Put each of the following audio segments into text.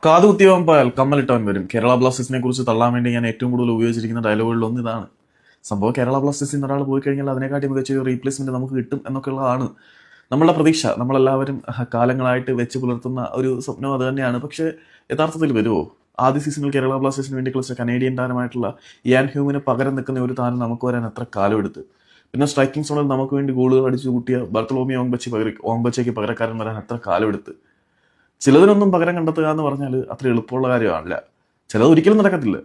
കാത് കുത്തിയവൻ പോയാൽ കമ്മലിട്ടവൻ വരും. കേരള ബ്ലാസ്റ്റേഴ്സിനെ കുറിച്ച് തള്ളാൻ വേണ്ടി ഞാൻ ഏറ്റവും കൂടുതൽ ഉപയോഗിച്ചിരിക്കുന്ന ഡയലോഗുകളിൽ ഒന്ന് ഇതാണ്. സംഭവം കേരള ബ്ലാസ്റ്റേഴ്സിൽ നിന്ന് ഒരാൾ പോയി കഴിഞ്ഞാൽ അതിനെക്കാട്ടി മികച്ച ഒരു റീപ്ലേസ്മെന്റ് നമുക്ക് കിട്ടും എന്നൊക്കെ ഉള്ളതാണ് നമ്മളുടെ പ്രതീക്ഷ. നമ്മളെല്ലാവരും കാലങ്ങളായിട്ട് വെച്ച് പുലർത്തുന്ന ഒരു സ്വപ്നം അത് തന്നെയാണ്. പക്ഷേ യഥാർത്ഥത്തിൽ വരുമോ? ആദ്യ സീസണിൽ കേരള ബ്ലാസ്റ്റേഴ്സിന് വേണ്ടി കളിച്ച കനേഡിയൻ താരമായിട്ടുള്ള ഇയാൻ ഹ്യൂമിന് പകരം നിൽക്കുന്ന ഒരു താരം നമുക്ക് വരാൻ എത്ര കാലമെടുത്ത്? പിന്നെ സ്ട്രൈക്കിംഗ് സോണിൽ നമുക്ക് വേണ്ടി ഗോളുകൾ അടിച്ചു കൂട്ടിയ ബർത്തലോമി ഓങ്ബച്ചയ്ക്ക് പകരക്കാരൻ വരാൻ എത്ര കാലമെടുത്ത്? ചിലതിനൊന്നും പകരം കണ്ടെത്തുക എന്ന് പറഞ്ഞാൽ അത്ര എളുപ്പമുള്ള കാര്യമല്ല. ചിലത് ഒരിക്കലും നടക്കത്തില്ല.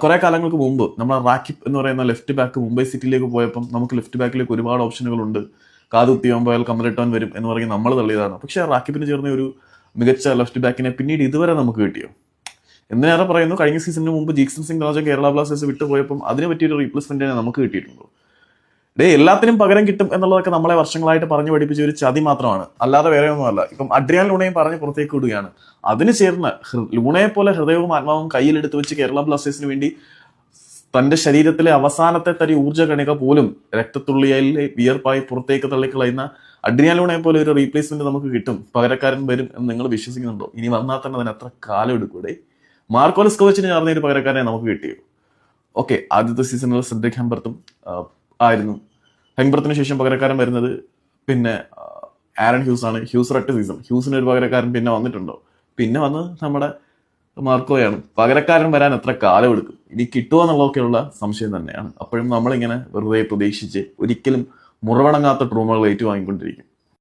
കുറെ കാലങ്ങൾക്ക് മുമ്പ് നമ്മൾ റാക്കിബ് എന്ന് പറയുന്ന ലെഫ്റ്റ് ബാക്ക് മുംബൈ സിറ്റിയിലേക്ക് പോയപ്പം നമുക്ക് ലെഫ്റ്റ് ബാക്കിലേക്ക് ഒരുപാട് ഓപ്ഷനുകളുണ്ട്. കാതുകുത്തിയാൻ പോയാൽ കമലിട്ടാൻ വരും എന്ന് പറഞ്ഞ് നമ്മൾ തള്ളിയതാണ്. പക്ഷെ റാക്കിബിന് ചേർന്ന ഒരു മികച്ച ലെഫ്റ്റ് ബാക്കിനെ പിന്നീട് ഇതുവരെ നമുക്ക് കിട്ടിയോ? എന്തിനേറെ പറയുന്നു, കഴിഞ്ഞ സീസണിന് മുമ്പ് ജീക്സൺ സിംഗ് രാജ കേരള ബ്ലാസ്റ്റേഴ്സ് വിട്ടുപോയപ്പം അതിനെ പറ്റിയൊരു റീപ്ലേസ്മെന്റിനെ നമുക്ക് കിട്ടിയിട്ടുണ്ടോ? എല്ലാത്തിനും പകരം കിട്ടും എന്നുള്ളതൊക്കെ നമ്മളെ വർഷങ്ങളായിട്ട് പറഞ്ഞു പഠിപ്പിച്ച ഒരു ചതി മാത്രമാണ്, അല്ലാതെ വേറെ ഒന്നുമല്ല. ഇപ്പം അഡ്രിയാൻ ലൂണയും പറഞ്ഞ് പുറത്തേക്ക് വിടുകയാണ്. അതിന് ചേർന്ന് ലൂണയെ പോലെ ഹൃദയവും ആത്മാവും കയ്യിലെടുത്ത് വെച്ച് കേരള ബ്ലാസ്റ്റേഴ്സിന് വേണ്ടി തന്റെ ശരീരത്തിലെ അവസാനത്തെ തരി ഊർജ്ജ കണിക പോലും രക്തത്തുള്ളിയിലെ വിയർപ്പായി പുറത്തേക്ക് തള്ളിക്കളയുന്ന അഡ്രിയാൻ ലൂണയെ പോലെ ഒരു റീപ്ലേസ്മെന്റ് നമുക്ക് കിട്ടും, പകരക്കാരൻ വരും എന്ന് നിങ്ങൾ വിശ്വസിക്കുന്നുണ്ടോ? ഇനി വന്നാൽ തന്നെ അതിന് എത്ര കാലം എടുക്കൂടെ? മാർക്കോ ലെസ്കോവിച്ചിന് ചേർന്ന ഒരു പകരക്കാരനെ നമുക്ക് കിട്ടിയോ? ഓക്കെ, ആദ്യത്തെ സീസണിൽ സെഡ്രിക് ഹെമ്പർത്തും ആയിരുന്നു. ഹെങ്ബർത്തിന് ശേഷം പകരക്കാരൻ വരുന്നത് പിന്നെ ആരൺ ഹ്യൂസ് ആണ്. ഹ്യൂസ് ഒറ്റ സീസൺ, ഹ്യൂസിന് ഒരു പകരക്കാരൻ പിന്നെ വന്നിട്ടുണ്ടോ? പിന്നെ വന്ന് നമ്മുടെ മാർക്കോയാണ്. പകരക്കാരൻ വരാൻ എത്ര കാലം എടുക്കും? ഇനി കിട്ടുമോ എന്നുള്ളതൊക്കെയുള്ള സംശയം തന്നെയാണ്. അപ്പോഴും നമ്മളിങ്ങനെ വെറുതെ പ്രതീക്ഷിച്ച് ഒരിക്കലും മുറവണങ്ങാത്ത ട്രൂമകൾ ഏറ്റുവാങ്ങിക്കൊണ്ടിരിക്കും.